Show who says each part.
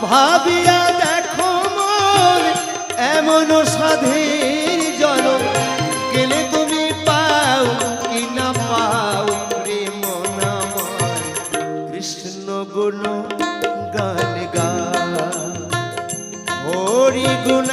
Speaker 1: ভাবিয়া দেখো মন এমন সাধের জনম গেলে তুমি পাও কি না পাও প্রেম নামার কৃষ্ণ গুণ গান গা হরি গুণ